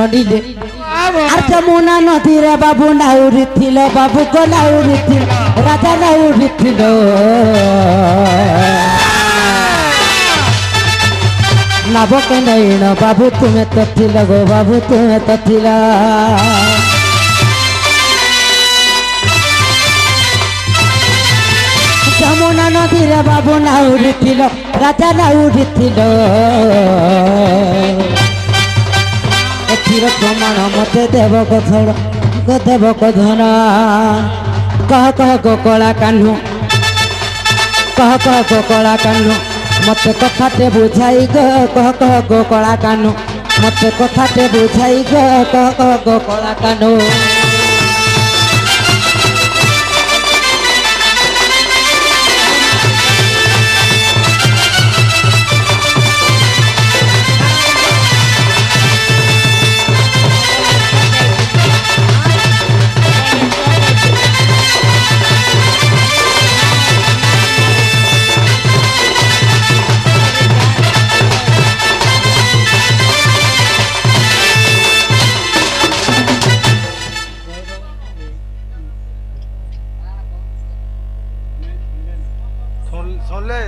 নদীরে আর যমুনা নদীরে বাবু নাউরি ছিল বাবু গো নাউরি ছিল রাজা নাউরি ছিল নাবক নইন বাবু তুমি তো ছিল গো বাবু তুমি তো ছিল যমুনা নদীরে বাবু নাউরি ছিল রাজা নাউরি ছিল এথির প্রমাণ মতে দেব কথন দেব কথন কহ কহ গো কলা কাহ্নু কহ কহ গো কলা কাহ্নু মতে কথাতে বুঝাই গো কহ কহ গো কলা কাহ্নু মতে কথাতে বুঝাই গো কহ কহ গো কলা কাহ্নু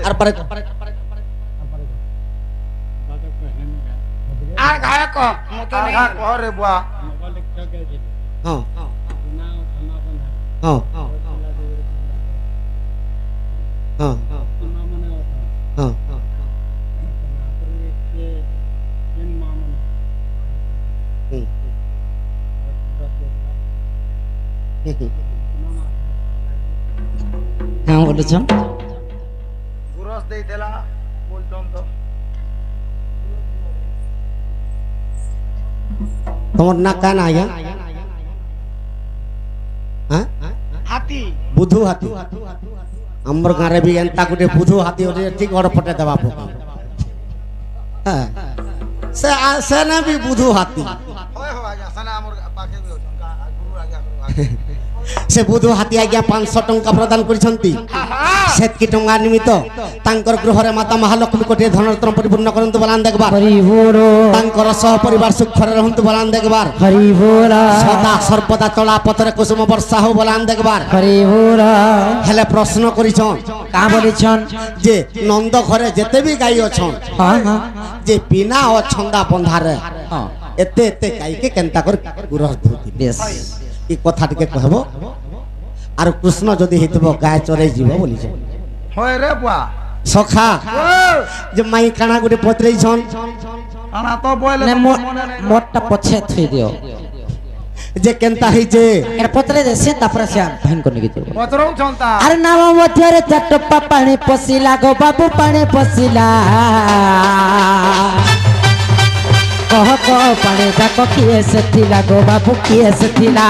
আর পারে আর গায়ক মতো নেই রে বুয়া হ্যাঁ হ্যাঁ হ্যাঁ হ্যাঁ হ্যাঁ বলেছেন গুরস দেইতেলা বলতম তো তোমার না কান আয়া হ্যাঁ হাতি বুধু হাতি আমার গাঁরে বি এন্তা গুটে বুধু হাতি ওরে ঠিক অর ফটে দেবা পকা হ্যাঁ সে না বি বুধু হাতি হয় হয় আজ্ঞা সানা আমর পাখে গুরু আজ্ঞা সে বুধু হাতি আজ্ঞা 500 টঙ্কা প্রদান করিছন্তি সেতকি টঙ্কা নিমিত্ত তাঙ্কর গৃহরে মাতা মহালক্ষ্মী কোটি ধনরত্ন পরিপূর্ণ করন্তু বলান দেখবার হরি बोल তাঙ্কর সহ পরিবার সুখরে রহন্তু বলান দেখবার হরি बोल সদা সর্বদা চলা পথরে কুসুম বর্ষা হো বলান দেখবার হরি बोल হেলে প্রশ্ন করিছন কা বলিছন যে নন্দ ঘরে যেতে বি গাই অছন হ্যাঁ হ্যাঁ যে বিনা অছন্দা বন্ধারে হ্যাঁ এতে এতে গাইকে কেনতা করে গুরস ধুতি বেশ এই কথা টিকে কহব আর কৃষ্ণ যদি হইতব গায়ে চড়াই যাব বলিছে হয় রে বুয়া সখা যে মাই কানা গুটে পত্রেইছন আনা তো বইলে মোটটা পছে থই দিও যে কেনতা হইছে এর পত্রে দেছে তারপরে সে ভাইন কোন গিয়ে পত্রও ছন্তা আর নাম মধ্যে চটপা পানি পছিলা গো বাবু পানি পছিলা কহ কহ পানি যাক কিয়ে সেথিলা গো বাবু কিয়ে সেথিলা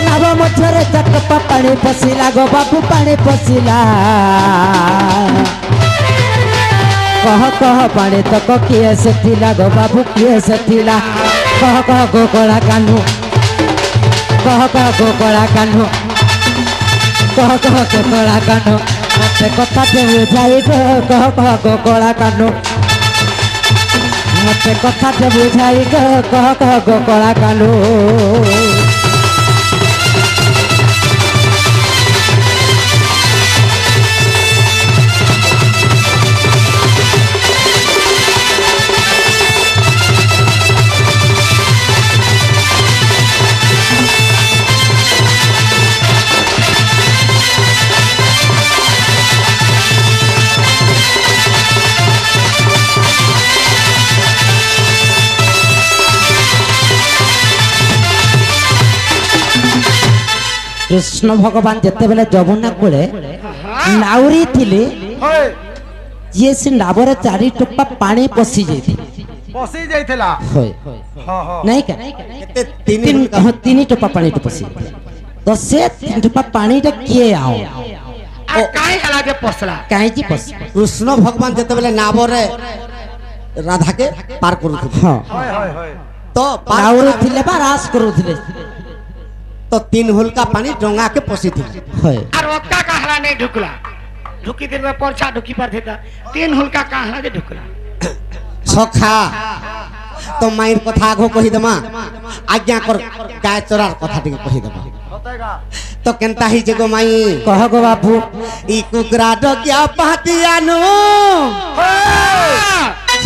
নাম মধ্যে চটপা পানি পছিলা গো বাবু পানি পছিলা কহ কহ পানি তক কিয়ে সেথিলা গো বাবু কিয়ে সেথিলা কহ কহ গো কলা কাহ্নু কহ কহ গো কলা কাহ্নু কহ কহ গো কলা কাহ্নু মতে কথাতে বুঝাই গো কহ কহ গো কলা কাহ্নু মতে কথাতে বুঝাই গো কহ কহ গো কলা কাহ্নু কৃষ্ণ ভগবান যেতেবেলে যমুনা কূলে নাউরি থিলে হয় যে সে নাবরে চারি টোপা পানি পশি যাইছিল বসি যাইতেলা হয় হ্যাঁ হ্যাঁ নাই কা তিনি টোপা পানি পশি তো সে তিন টোপা পানিটা কিয়ে আও আর কাই আলাদে পছলা কাইজি পশি কৃষ্ণ ভগবান যেতেবেলে নাবরে রাধাকে পার করুଥିଲେ হ্যাঁ হয় হয় হয় তো নাউরি থিলে বা রাস করুଥିଲେ তো তিন হুলকা পানি ডঙ্গা के पसी थी আর ওকা কাহলা নেই ঢুকলা ঢুকি দিলে পরছা ঢুকি পার থিতা 3 হুলকা কাঁ হেলা যে ঢুকলা সখা তো মায়ের কথা আগ কহিদেমা আজ্ঞা কর গায়ে চোরার কথা টিকে কহিদেমা তো কেনতা হইছে গো মাই কহ গো বাপু ই কুকুরা ডকিয়া পাতিয়ানো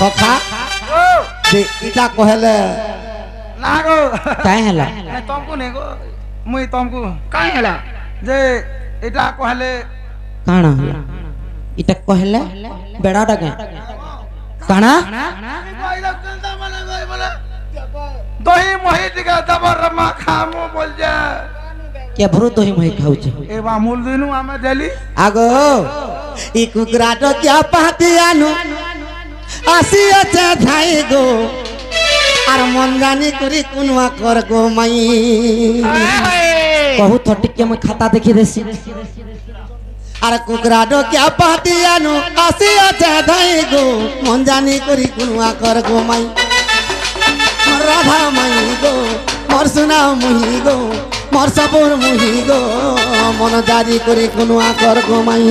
সখা যে ইটা কহেলে না গো কাই হেলা তমকু নে গো মুই তমকু কাঁ হেলা যে এটা কহলে কাଣା ହେଲା ইটা কহেলে বেড়াটা কে কাଣା দহি মহি দিকে দবর মা খামু বল যা কে ভরু দহি মহি খাউছে এ বামুল দিনু আমি দেলি আগো ই কুকুরা ডকিয়া পাতিয়ানো আসি আছে ধাই গো আর মন জানি করি কুনবা কর গো মাই कहू तो टिके मैं खाता देखी देसी अरे कुकरा डोकिया पातियानो आसी अच्छा धाई गो मन जानी करी कुनवा कर गो माई मोर राधा माई गो मोर सुना मुही गो मोर सबुर मुही गो मन जारी करी कुनवा कर गो माई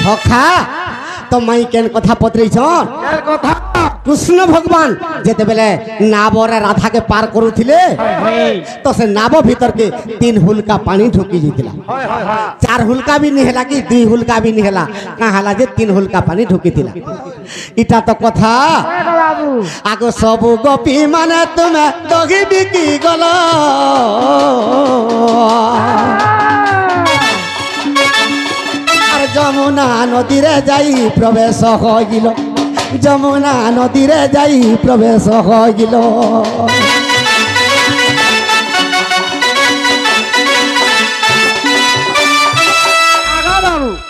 সখা তো মাই কেন কথা পত্রেছন এর কথা কৃষ্ণ ভগবান যেতে বেলে নাবরে রাধাকে পার করুଥିଲେ তো সে নাব ভিতরকে 3 হুলকা পানি ঢুকি যাইতিলা হয় হয় হয় 4 হুলকা भी नहीं हेला कि 2 हुलका भी नहीं हेला कहाँ हेला जे 3 हुलका पानी ढुकी दिला इटा तो कथा आगो सब गोपी माने तुम्हें दही बिकी गल যমুনা নদীরে যাই প্রবেশ হইল যমুনা নদীরে যাই প্রবেশ হইল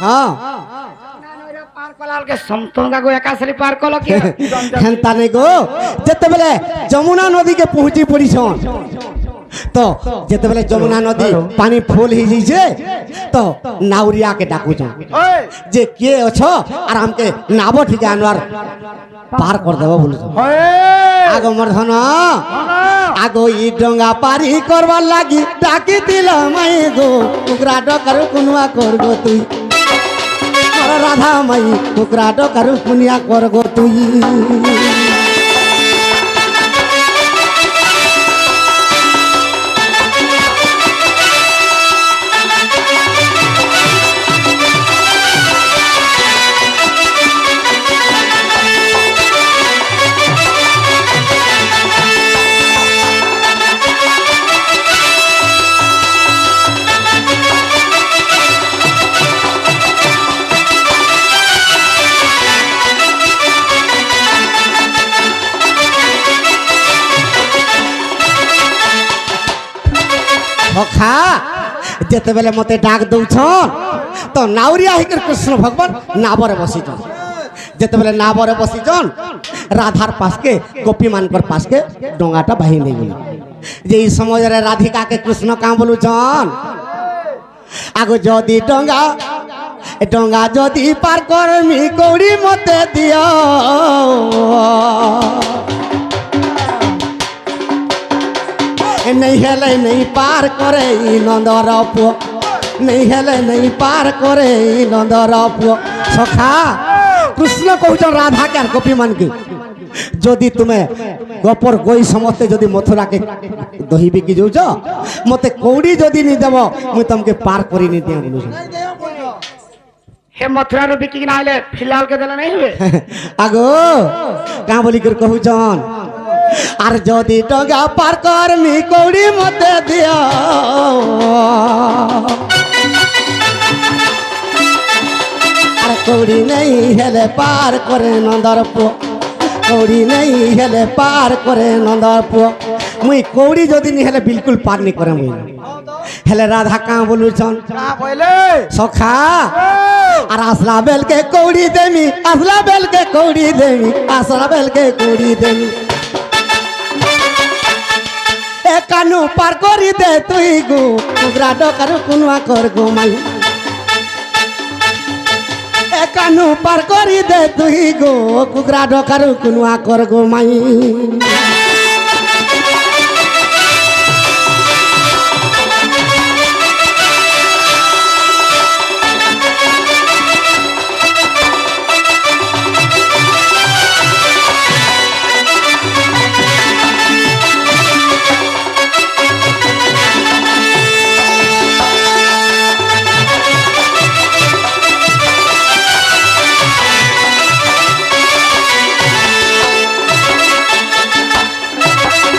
হ্যাঁ পার কলাল কে সমতঙ্গা গো একাশরি পার কল কি হেন্তা নেই গো যেতেবেলে যমুনা নদীকে পৌঁছি পড়িছন তো যেতেবেলে যমুনা নদী পানি ফুল হয়ে যাইছে তো নাউরিয়া কে ডাকুছন ওই যে কে অছ আর আমকে নাব ঠিক আনবার পার করে দেব বলছ হয় আগ মোর ধন আগ ই ডঙ্গা পারি করবার লাগি ডাকি দিল মাই গো কুকরা ডকার কুনবা করগো তুই মোর রাধা মাই কুকরা ডকার কুনিয়া করগো তুই সখা যেতেবেলে মতে ডাক দৌছন তো নাউরিয়া হিকর কৃষ্ণ ভগবান নাবরে বসিছন যেতেবেলে নাবরে বসিছন রাধার পাশকে গোপী মানকর পাশকে ডঙ্গাটা বাহি নেই বলি যে এই সময়ের রাধিকাকে কৃষ্ণ কাঁ বলুছন আগো যদি ডঙ্গা ডঙ্গা যদি পার করমি কৌড়ি মতে দিও नहीं हेले नहीं पार करे नंदर पुओ नहीं हेले नहीं पार करे नंदर पुओ सखा कृष्ण कहउछन राधा के गोपी मान के जदि तुमे गोपर गोई समस्ते जदि मथुरा के दही बिकी जाउछ मते कौड़ी जदि नि देब मु तुमके पार करी नि दिया बोलु हे मथुरा रो बिकी ना आइले फिलहाल के देला नहीं हुए आगो का बोली कर कहउछन আর যদি ডগা পার করমি কৌড়ি মতে দিও আর কৌড়ি নেই হেলে পার করে নন্দর পুও কৌড়ি নেই হেলে পার করে নন্দর পুও মুই কৌড়ি যদি নি হেলে বিলকুল পার নি করে মুই হেলে রাধা কাঁ বলুছন না কইলে সখা আর আসলা বেলকে কৌড়ি দেমি আসলা বেলকে কৌড়ি দেমি আসলা বেলকে কৌড়ি দেমি এ কানু পার করি দে তুই গো কুগরা ডকার কুনবা কর গো মাই এ কানু পার করি দে তুই গো কুগরা ডকার কুনবা কর গো মাই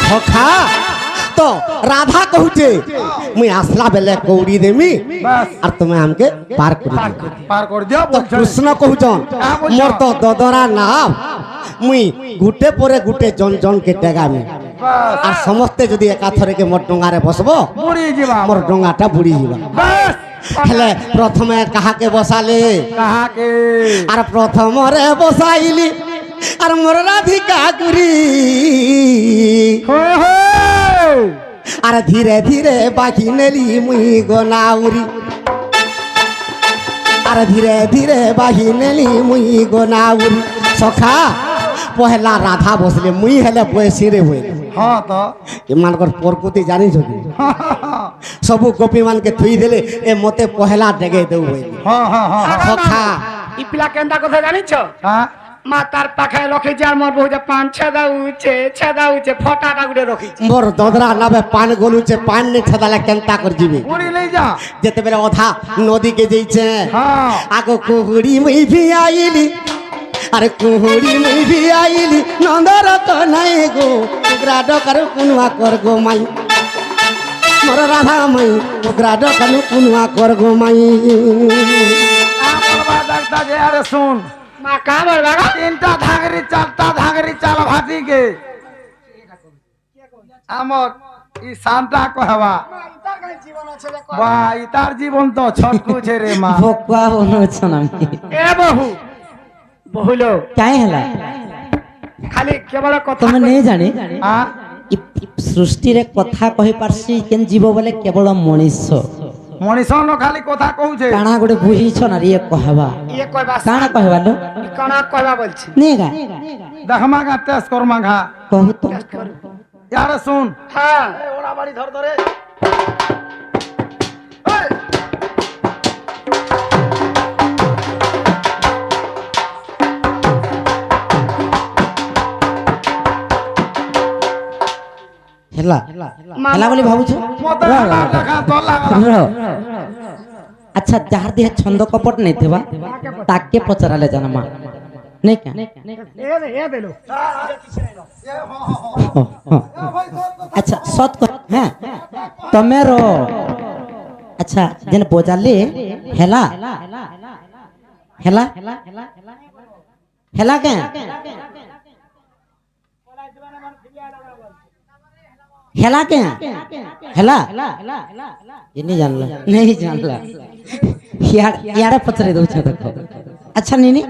সখা তো রাধা কহুছে মুই আসলা বেলে কৌড়ি দেমি বাস আর তুমি আমকে পার করে দিও পার করে দিও তো বলছে কৃষ্ণ কহুছন হ্যাঁ, বলছো। মোর তো দদরা নাম মুই গুটে পরে গুটে জন জনকে টেগামি বাস আর সমস্তে যদি একাথরকে মোর ডোঙারে বসবো বুড়ি যাবা মোর ডোঙাটা বুড়ি যাবা বাস হেলে প্রথমে কাহাকে বসালে কাহাকে আর প্রথমরে বসাইলি আর মোর রাধিকা গুরি হো হো আর ধীরে ধীরে বাকি নেলি মুই গোনাউরি আর ধীরে ধীরে বাহি নেলি মুই গোনাউরি সখা পহেলা রাধা বসলে মুই হেলে বয়সিরে হয়ে হ্যাঁ তো এমানকর প্রকৃতি জানিছ কি সবু গোপী মানকে থুই দেলে এ মতে পহেলা ডেগে দেউ হয়ে হ্যাঁ হ্যাঁ হ্যাঁ সখা ই পিলা কেনটা কথা জানিছ হ্যাঁ মা তার পাখে রখিছে আর মোর বহু যে পান ছেদা উঠছে ফটাটা গুড়ে রখিছে মোর দদরা নাবে পান গলুছে পান নে ছেদালে কেনতা কর জিবি বুড়ি লই যা যেতেবেলে অধা নদীকে যেইছে হ্যাঁ আগো কুহুড়ি মুই ভি আইলি আরে কুহুড়ি মুই ভি আইলি নন্দর তো নাই গো কুগরা ডকার কুনবা কর গো মাই মোর রাধা মাই কুগরা ডকার কুনবা কর গো মাই আমার ডাক্তার যে আরে শুন মা কা বলবা গো? তিনটা ধাগরি চারটা ধাগরি চাল ভাটিকে আমার ই শান্তা কহবা বা ইতার জীবন তো ছটকুছে রে মা ভোকুয়া বলছ নাকি এ বহু বহুলো কাই হেলা খালি কেবল কথা তুমি নেই জানি হ্যাঁ ই সৃষ্টিরে কথা কহি পারছি কেন জীব বলে কেবল মଣିষ মଣିଷ ନ ଖାଲି କଥା କହୁଛେ কাଣା গোটে বুঝিছ না রিয়ে কহবা ইয়ে কইবা কাଣା কহবা লো কানা কইবা বলছি নেগা ଦେଖମା ଘା ଟେଷ୍ଟ କରମା ଘା কহু তো ୟାରେ ଶୁନ হ্যাঁ ଓଡ଼ା ବାଡ଼ି ଧର ଧରେ হেলা হেলা বলি ভাবুছো ମତେ ଲେଖା ତୋ ଲାଗା রহ। আচ্ছা যাহার দেহে ছন্দ কপট নেই থেবা তাকে পচারালে জানা মা নেই কা এ বেলো ও, ও। আচ্ছা সৎ কথা হ্যাঁ তমে রো আচ্ছা যেন বোঝালে হেলা হেলা হেলা কে হেলা কে হেলা ইনি জানলা नहीं जानला ইয়ারে পচরে দউছ দেখো আচ্ছা নিনি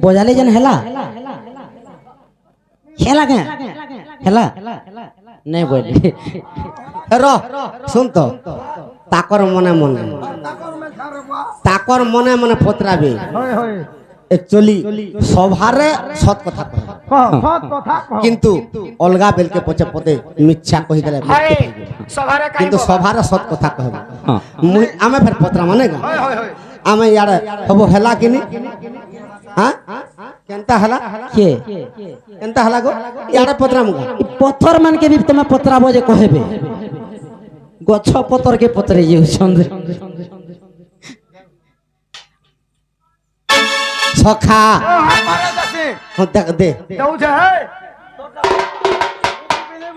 বোঝালে যেন হেলা হেলা কে হেলা नहीं बोली র শুন তো তাকর মনে মনে তাকর মনে মনে পত্রাবে হয় হয় একচুয়ালি সভারে সৎ কথা কয় কহ সৎ কথা কহ কিন্তু অলগা বেলকে পচে পদে মিথ্যা কহি দেলে হয় সভারে কিন্তু কাইব সভারে সৎ কথা কহব হ্যাঁ মুই আমি ফের পত্রা মানে গা হয় হয় হয় আমি ইয়ারে হব হেলা কিনি হ্যাঁ কেনতা হেলা কে কেনতা হেলা গো ইয়ারে পত্রা মুগা ই পথর মান के भी তুমি পত্রাবো যে কহেবে গছ পতর के পত্রে যাউছন সখা ও আমারে দেখি দেখ দে ଦଉଛେ ହେ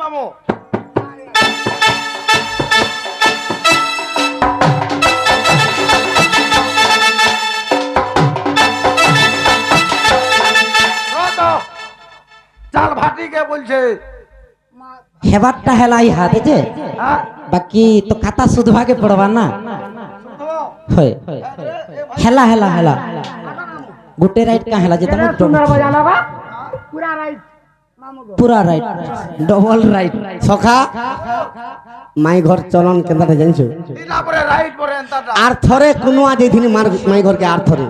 ମାମୁ চাল ভাটিকে বলছে হেবারটা হেলাই হাতে যে হ্যাঁ? বাকি তো খাতা শুধভাগে পড়বা না হয় হেলা হেলা হেলা গোটে রাইট কা হেলা যে এরে সুন্দর বাজা লাগা পুরা রাইট মামু গো পুরা রাইট ডবল রাইট সখা মাই ঘর চলন কেনটা জানিছো ইলা পরে রাইট পরে এন্তাটা আর থরে কুনুয়া যেদিন মাই ঘরকে আর থরে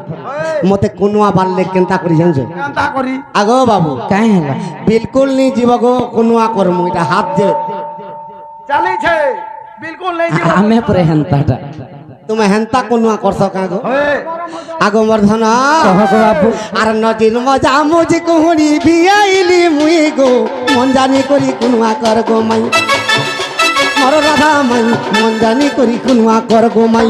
মতে কুনুয়া বাড়লে কেনটা করি জানিছো এন্তা করি আগো বাবু কাই হেলা বিলকুল নি জীব গো কুনুয়া করমু এটা হাত যে চালিছে বিলকুল নেই জীব আমি পরে হেনতাটা তুমি হেনতা কুনুয়া করছ কাগো হয়ে আগো মর্ধনা কহ গো বাবু আর নজির মজা মুজি কুহুড়ি বিয়াইলি মুই গো মন জানি করি কুনুয়া কর গো মাই মর রাধা মাই মন জানি করি কুনুয়া কর গো মাই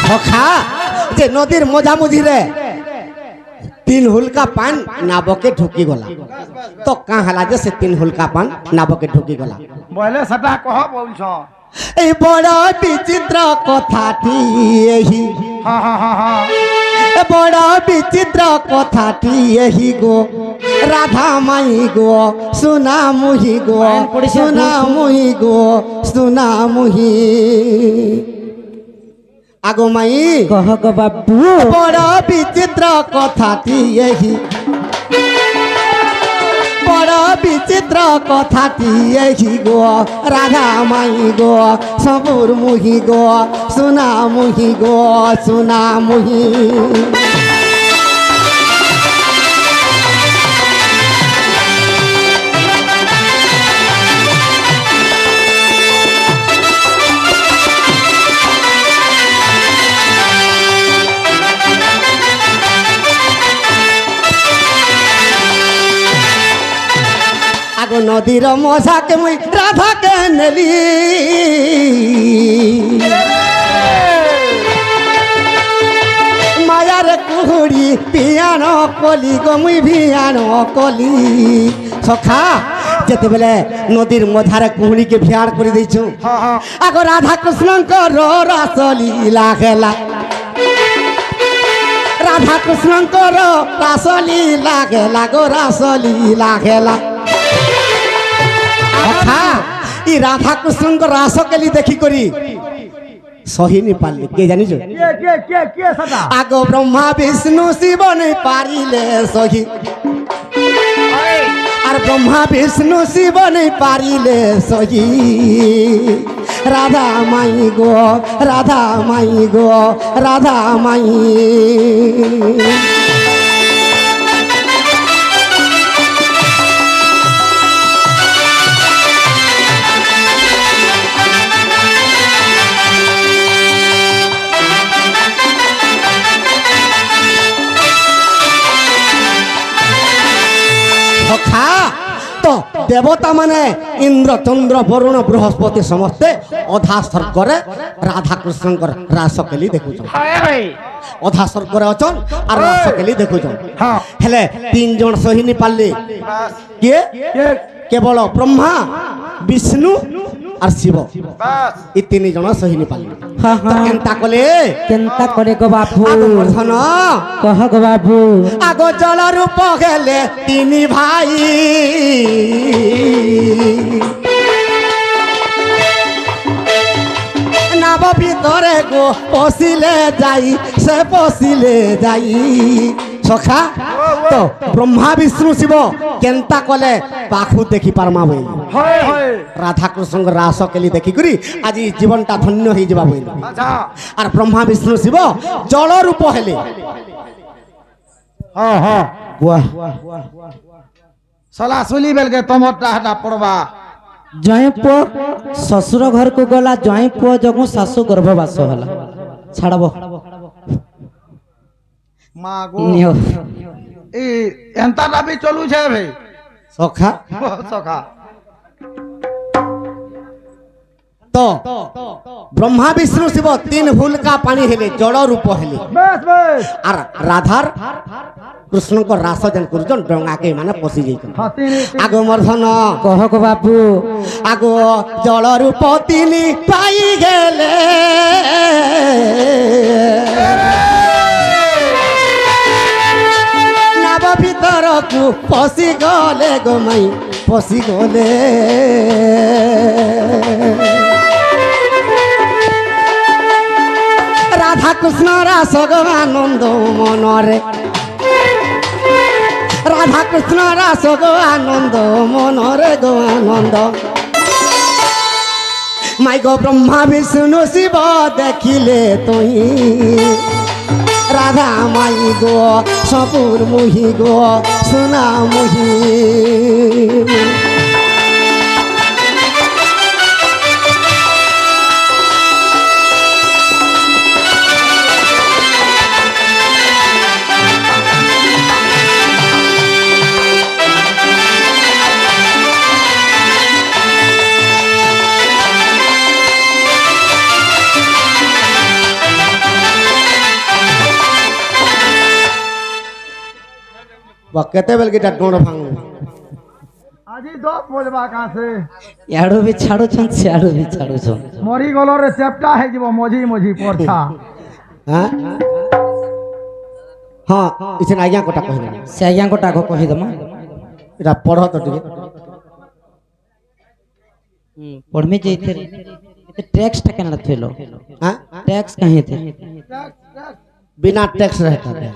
সখা যে নদীর মজামুজি রে তিন হুলকা পান নাবকে ঢুকি গলা তো কা হেলা যে সে তিন হুলকা পান নাবকে ঢুকি গলা বলে সেটা কহ বলছ এই বড় বিচিত্র কথাটি এহি হ্যাঁ হ্যাঁ হ্যাঁ হ্যাঁ এ বড় বিচিত্র কথাটি এহি গো রাধা মাই গো সুনা মুহি গো সুনা মুহি গো সুনা মুহি আগো মাই কহ গো বাবু বড় বিচিত্র কথাটি এহি বড় বিচিত্র কথাটি এহি গো রাধা মাই গো সবুর মুহি গো সুনা মুহি গো সুনা মুহি আগো নদীর মশাকে মুই রাধাকে নেলি মায়ার কুহুড়ি পিয়ানো কলি গো মুই ভিয়ানো কলি সখা যেতেবেলে নদীর মধারে কুহুড়িকে ভিয়ার করে দিয়েছু হ্যাঁ হ্যাঁ আগো রাধা কৃষ্ণঙ্কর রাসলীলা খেলা রাধা কৃষ্ণঙ্কর রাসলীলা খেলা গো রাসলীলা খেলা সখা ই রাধা কৃষ্ণঙ্কর রাসকেলি দেখি করি সহিনি পারলি কে জানিছ কে সেটা আগ ব্রহ্মা বিষ্ণু শিব নেই পারিলে সহি আর ব্রহ্মা বিষ্ণু শিব নেই পারিলে সহি রাধা মাই গো রাধা মাই গো রাধা মাই সখা তো দেবতা মানে ইন্দ্র চন্দ্র বরুণ বৃহস্পতি সমস্তে অধা স্বর্গরে রাধা কৃষ্ণঙ্কর রাসকেলি দেখুছ হয় হয় অধা স্বর্গরে অছন আর রাসকেলি দেখুছ হ্যাঁ হেলে তিন জন সহিনি পারলি বাস কে কে কেবল ব্রহ্মা বিষ্ণু আর শিব বাস এই তিন জন সহিনি পারলি হ্যাঁ তো হ্যাঁ কেনতা কলে কেনতা করে গো বাবু আগো মর্ধন কহ গো বাবু আগো জল রূপ গেলে তিনি ভাই নাব ভিতরে গো পশিলে যাই সে পশিলে যাই সখা তো ব্রহ্মা বিষ্ণু শিব কেনতা কলে পাখু দেখি পারমা বই হয় হয় রাধা কৃষ্ণ রাস কেলি দেখি করি আজ জীবনটা ধন্য হয়ে যাবা বইল আচ্ছা আর ব্রহ্মা বিষ্ণু শিব জল রূপ হেলে হ্যাঁ হ্যাঁ বাহ সলা সুলি বেলকে তোমারটা হাটা পড়বা জয় পুଅ শ্বশুর ঘরକୁ ଗଲା ଜଇଁ ପୁଅ ଯୋଗୁଁ ଶାଶୁ ଗର୍ଭବାସ ହେଲା ଛାଡ଼ବ মা গো ନିଅ এই এন্তাটা বি চলুছে ভাই সখা সখা তো ব্রহ্মা বিষ্ণু শিব তিন হুলকা পানি হেলে জল রূপ হেলে বেশ বেশ আর রাধার কৃষ্ণଙ୍କ রাস যেন করছন ডঙ্গাকে মানে পশি যাইছন আগ মর্ধন কহ গো বাবু আগ জল রূপ তিনি পাই গেলে নাব ভিতরকু পশি গলে গো মাই পশি গলে রাধা কৃষ্ণ রাস গো আনন্দ মনরে রাধা কৃষ্ণ রাস গো আনন্দ মনরে গো আনন্দ মাই গো ব্রহ্মা বিষ্ণু শিব দেখিলে তুই রাধা মাই গো সপুর মুহি গো সোনা মুহি কেতে বেল গিটা ডোড় ভাঙ আজি দশ বজবা কাছে ইয়াড়ু বি ছাড়ুছন সিয়াড়ু বি ছাড়ুছন মরি গলরে চেপটা হয়ে যাব মঝি মঝি পড়ছা হ্যাঁ হ্যাঁ ইছেন আজ্ঞা কোটা কহিলে সে আজ্ঞাঙ্কটা আগ কহিদম এটা পড় তো টিকে পড়মে যে এতে ট্যাক্সটা কেন থইল হ্যাঁ ট্যাক্স কাহি থে बिना टैक्स रहता है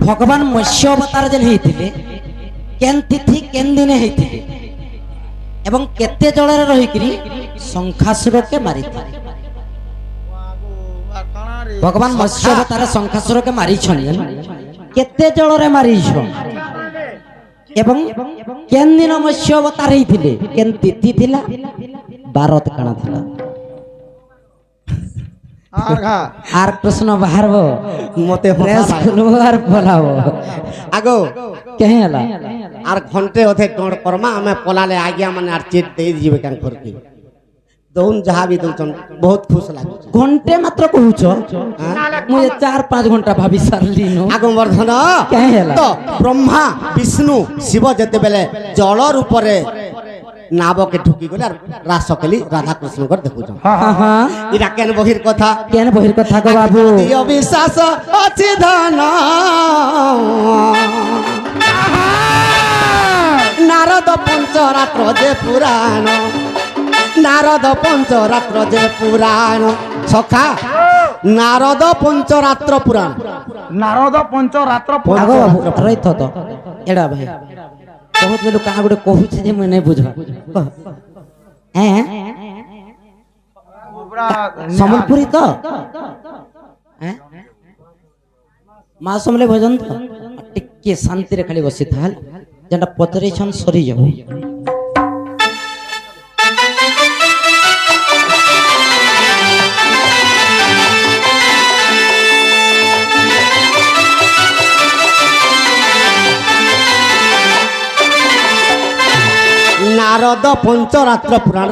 ভগবান মৎস্য অবতার যেন হইতিলে কেন তিথি কেন দিনে হইতিলে এবং কেতে জଳରେ রহিকি শঙ্খাসুরকে মারিଥିଲେ ভগবান মৎস্য অবতার শঙ্খাসুরকে মারিছন কেতে জଳରେ মারিছন এবং কেন দিন মৎস্য অবতার হইতিলে কেন তিথি থিলা বারত কাଣା থিলা আর কৃষ্ণ বাহারব মতে প্রেস খুলব আর পলাব আগো কেহে ହେଲା আর ঘন্টে অধে ডোড় কর্মা আমি পলালে আজ্ঞা মানে আর চিট দেই দিবে কান করকে দৌন যাহা বি দৌচন বহুত খুশ লাগুছে ঘন্টে মাত্র কহুছ মু 4-5 ঘন্টা ভাবি সারলি নো আগো বর্ধন কেহে ହେଲା তো ব্রহ্মা বিষ্ণু শিব যেতেবেলে জলর উপরে নাবকে ঢুকি গলে আর রাস কেলি রাধা কৃষ্ণকর দেখুছন হ্যাঁ হ্যাঁ এটা কেন বহির কথা কেন বহির কথা গো বাবু দিও বিশ্বাস আছে ধন নারদ পঞ্চরাত্র যে পুরাণ নারদ পঞ্চরাত্র যে পুরাণ সখা নারদ পঞ্চরাত্র পুরাণ নারদ পঞ্চরাত্র আগো বাবু রইথ তো এডা ভাই বহুত বেলু কানা গুড়ে কহুছে যে মই নাই বুঝবা হ্যাঁ সম্বলপুরি তো হ্যাঁ মা সমলে ভজন তো টিকে শান্তিরে খালি বসি থাল যেটা পচরেছন সরি যাব নারদ পঞ্চরাত্র পুরাণ